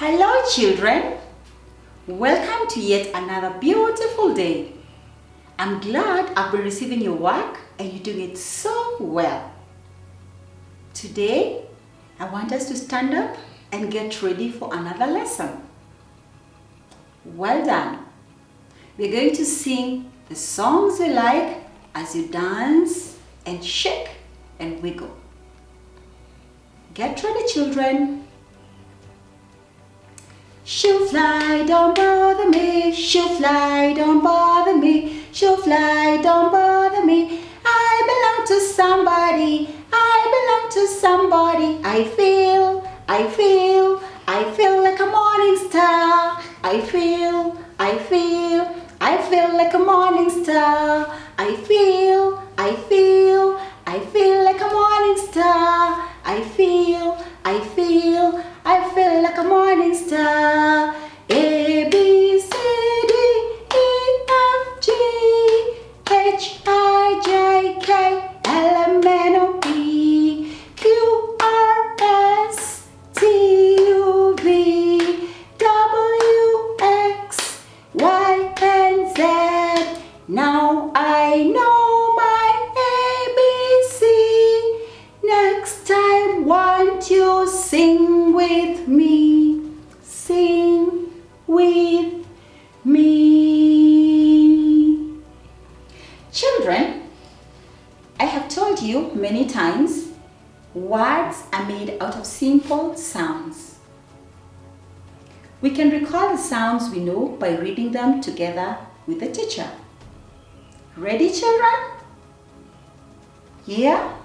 Hello children, welcome to yet another beautiful day. I'm glad I've been receiving your work and you're doing it so well. Today, I want us to stand up and get ready for another lesson. Well done. We're going to sing the songs you like as you dance and shake and wiggle. Get ready children. She'll fly, don't bother me. She'll fly, don't bother me. She'll fly, don't bother me. I belong to somebody. I belong to somebody. I feel like a morning star. I feel like a morning star. I feel like a morning star. I feel like a morning star. A, B, C, D, E, F, G, H, I, J, K, L, M, N, O, P, Q, R, S, T, U, V, W, X, Y, and Z. Now I know my ABC. Next time, won't you sing with me? Sing with me. Children, I have told you many times, words are made out of simple sounds. We can recall the sounds we know by reading them together with the teacher. Ready, children? Yeah?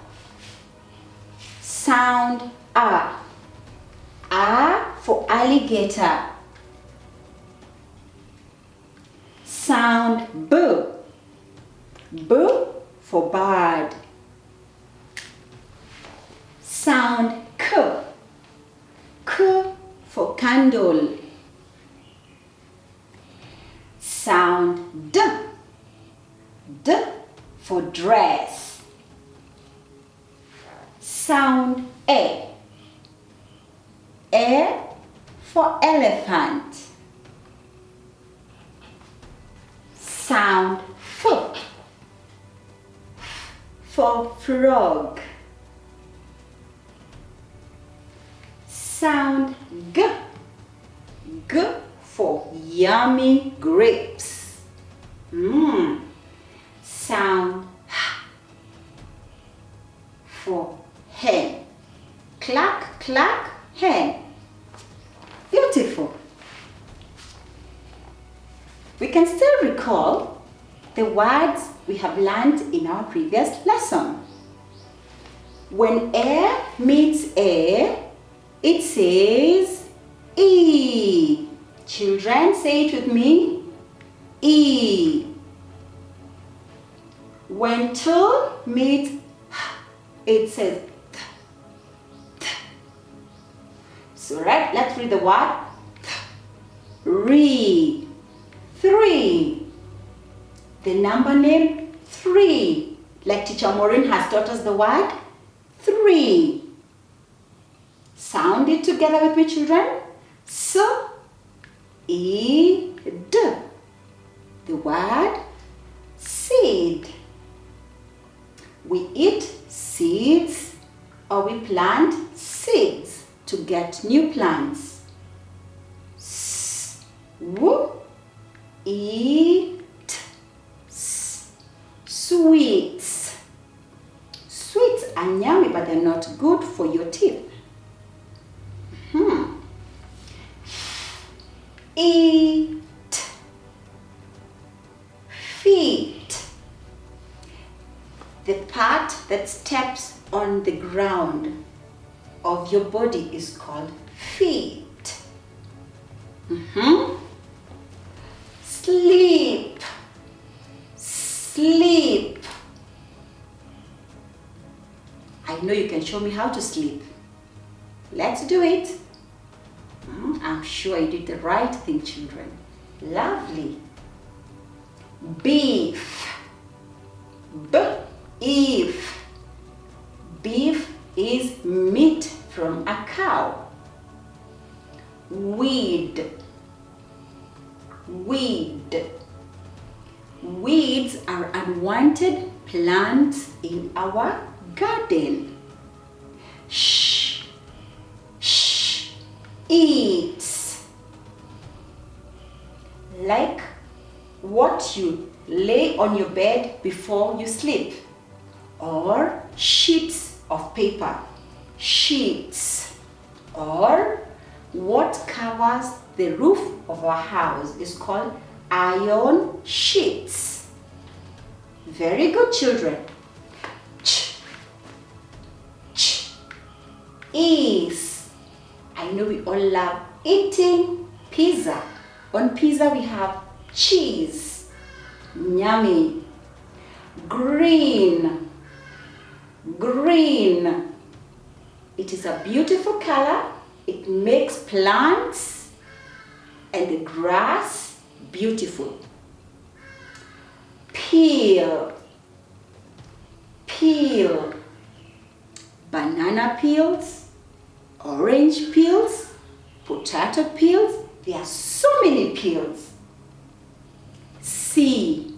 Sound A. A for alligator. Sound B. B for bird. Sound K. K for candle. Sound D. D for dress. Sound A. A for elephant. Sound F for frog. Sound G. G for yummy grapes. Sound H for hen. Cluck, cluck, hen. Beautiful. We can still recall the words we have learned in our previous lesson. When A meets A, it says E. Children, say it with me. E. When two meets H, it says th, th. So right, let's read the word th. Re. 3. The number name 3. Like Teacher Maureen has taught us the word 3. Sound it together with me, children. S, E, D. The word seed. We eat seeds or we plant seeds to get new plants. S, W, Eat. Sweets. Sweets are yummy, but they're not good for your teeth. Eat. Feet. The part that steps on the ground of your body is called feet. Sleep. Sleep. I know you can show me how to sleep. Let's do it. I'm sure you did the right thing, children. Lovely. Beef. Beef. Beef is meat from a cow. weed, weed. Weeds are unwanted plants in our garden. Shh, shh, eats. Like what you lay on your bed before you sleep, or sheets of paper, sheets, or what covers the roof of our house is called iron sheets. Very good, children. Ch, ch, is. I know we all love eating pizza. On pizza we have cheese. Yummy. Green, green. It is a beautiful color. It makes plants and the grass beautiful. Peel, peel. Banana peels, orange peels, potato peels. There are so many peels. See,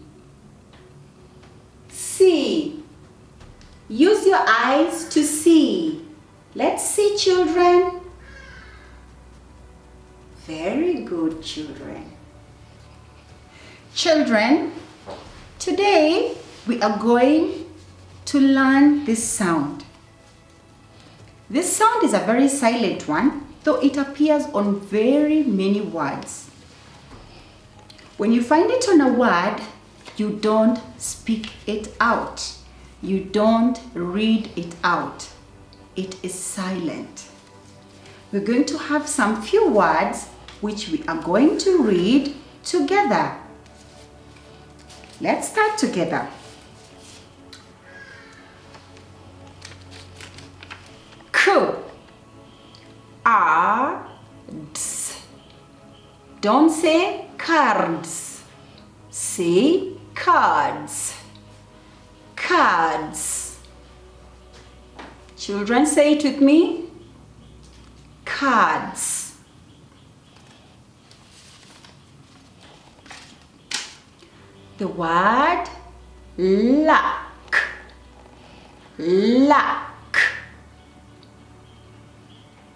see. Use your eyes to see. Let's see, children. Very good, children. Children, today we are going to learn this sound. This sound is a very silent one, though it appears on very many words. When you find it on a word, you don't speak it out. You don't read it out. It is silent. We're going to have some few words which we are going to read together. Let's start together. Cards. Don't say cards. Say cards. Cards. Children, say it with me. Cards. The word luck. Luck.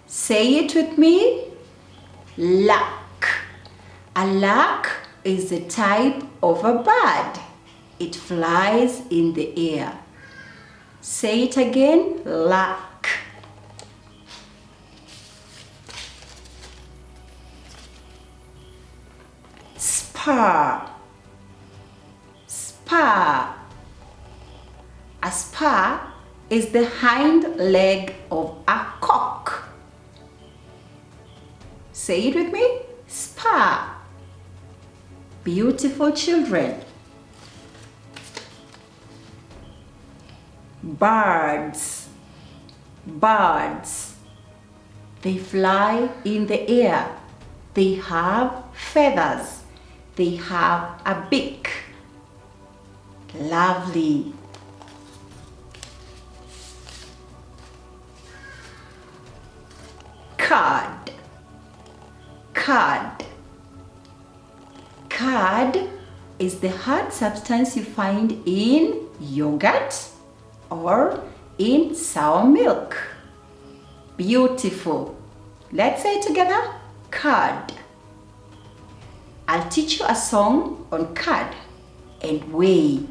Say it with me. Luck. A lark is a type of a bird. It flies in the air. Say it again. Luck. Spur. Spur. A spur is the hind leg of a cock. Say it with me. Spur. Beautiful, children. Birds. Birds. They fly in the air. They have feathers. They have a beak. Lovely. Card. Card. Card is the hard substance you find in yogurt or in sour milk. Beautiful. Let's say it together. Card. I'll teach you a song on card and weigh.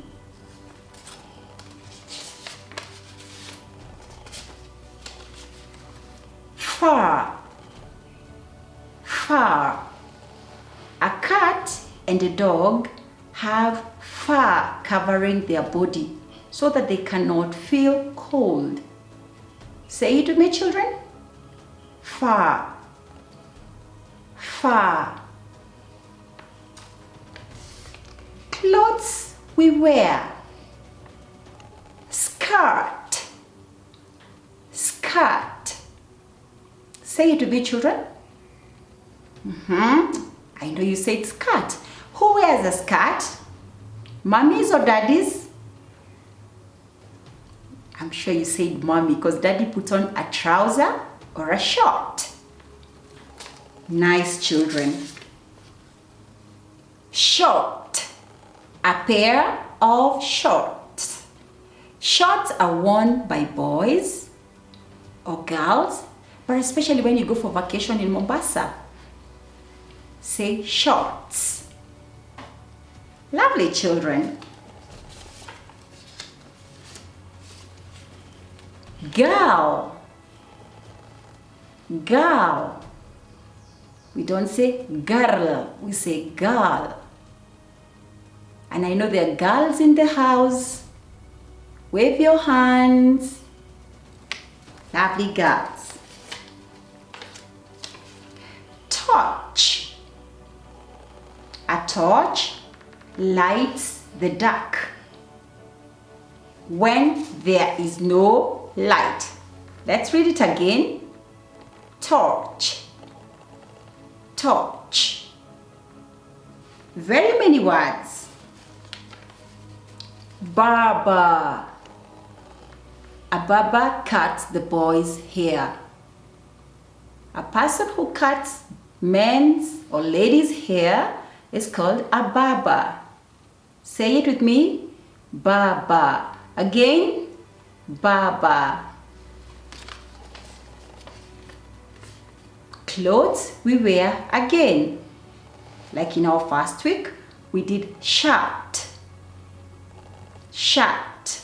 Fur. Fur. A cat and a dog have fur covering their body so that they cannot feel cold. Say it with me, children. Fur. Fur. Clothes we wear. Skirt. Skirt. Say it with me, children. I know you said skirt. Who wears a skirt? Mummies or daddies? I'm sure you said mommy because daddy puts on a trouser or a short. Nice children. Short. A pair of shorts. Shorts are worn by boys or girls, but especially when you go for vacation in Mombasa. Say shorts. Lovely children. Girl. Girl. We don't say girl, we say girl. And I know there are girls in the house. Wave your hands. Lovely girls. Torch. A torch lights the dark when there is no light. Let's read it again. Torch. Torch. Very many words. Barber. A barber cuts the boy's hair. A person who cuts men's or ladies' hair is called a barber. Say it with me. Barber. Again. Barber. Clothes we wear again. Like in our first week, we did shirt. Shirt.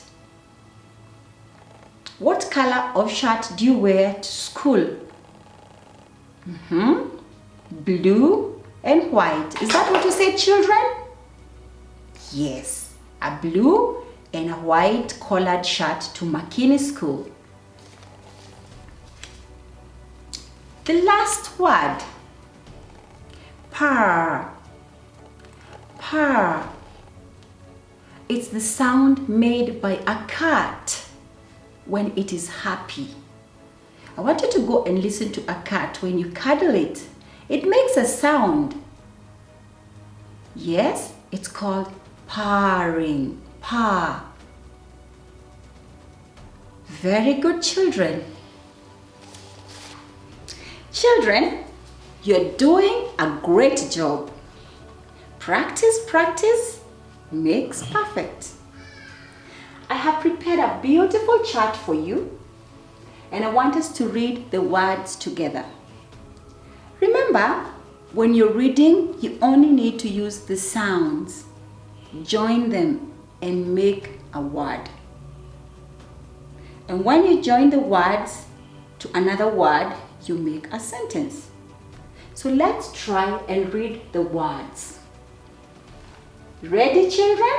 What color of shirt do you wear to school? Blue and white. Is that what you said, children? Yes. A blue and a white collared shirt to Makini School. The last word. Purr. Purr. It's the sound made by a cat when it is happy. I want you to go and listen to a cat when you cuddle it. It makes a sound. Yes, it's called purring. Purr. Very good, children. Children, you're doing a great job. Practice, practice makes perfect. I have prepared a beautiful chart for you, and I want us to read the words together. Remember, when you're reading, you only need to use the sounds. Join them and make a word. And when you join the words to another word, you make a sentence. So let's try and read the words. Ready, children?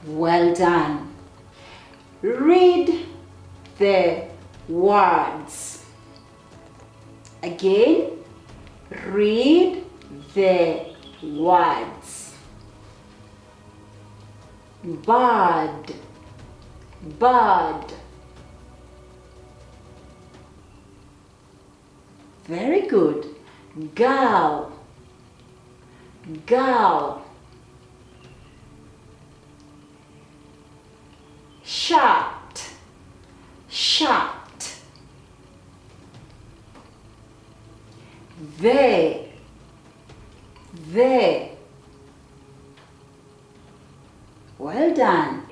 Well done. Read the words. Again, read the words. Bird, bird. Very good. Girl, girl. Shirt, shirt. They. Well done.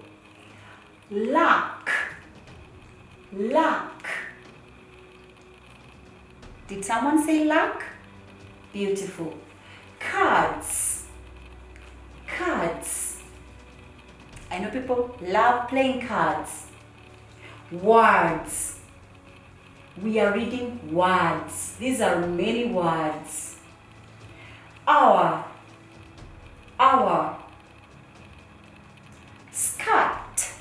Luck, luck. Did someone say luck? Beautiful. Cards, cards. I know people love playing cards. Words. We are reading words. These are many words. Hour, hour. Skirt,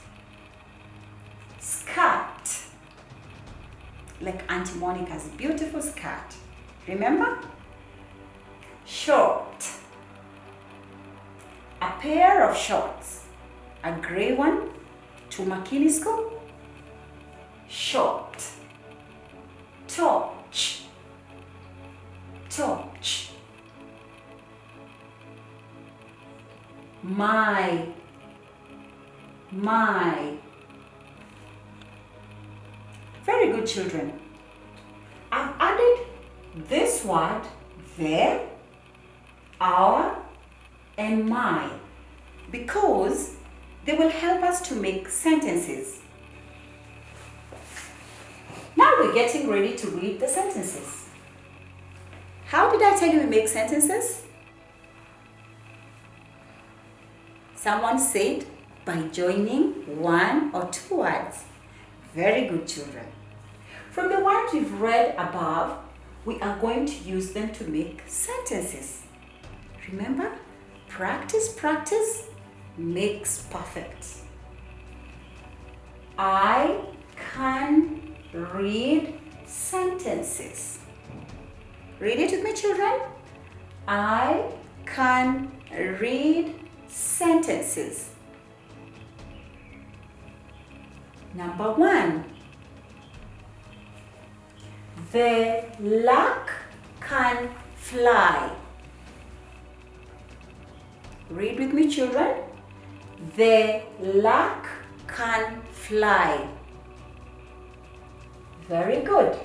skirt. Like Auntie Monica's beautiful skirt. Remember? Short. A pair of shorts. A gray one to Makini School. Short. Torch. Torch. My. Very good, children. I've added this word their, our, and my, because they will help us to make sentences. Now we're getting ready to read the sentences. How did I tell you we make sentences? Someone said by joining one or two words. Very good, children. From the words we've read above, we are going to use them to make sentences. Remember, practice makes perfect. I can read sentences. Read it with me, children. I can read sentences. Number 1. The lark can fly. Read with me, children. The lark can fly. Very good.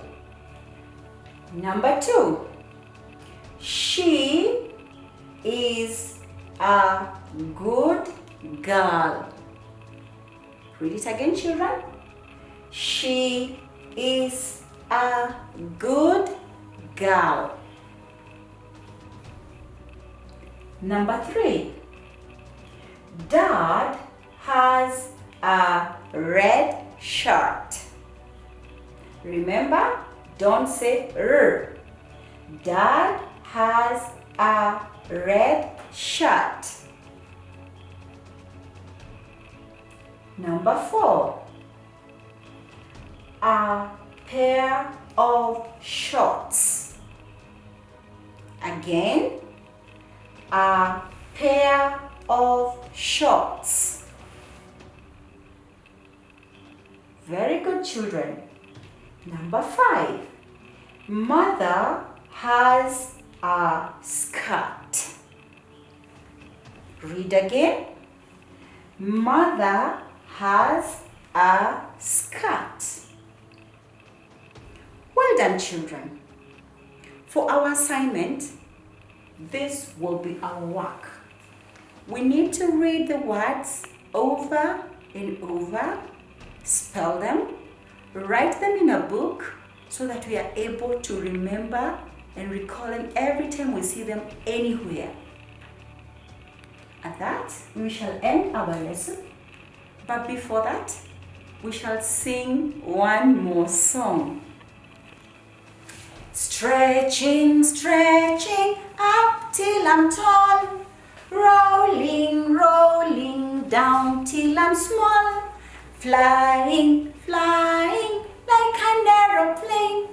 Number 2. She is a good girl. Read it again, children. She is a good girl. Number 3. Dad has a red shirt. Remember, don't say r. Dad has a red shirt. Number 4. A pair of shorts. Again, a pair of shorts. Very good, children. Number 5. Mother has a skirt. Read again. Mother has a skirt. Well done, children. For our assignment, this will be our work. We need to read the words over and over, spell them, write them in a book so that we are able to remember and recall them every time we see them anywhere. At that, we shall end our lesson. But before that, we shall sing one more song. Stretching, stretching up till I'm tall. Rolling, rolling down till I'm small. Flying, flying like an aeroplane.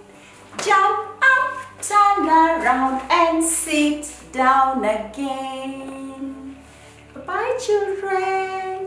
Jump up, turn around and sit down again. Bye, children.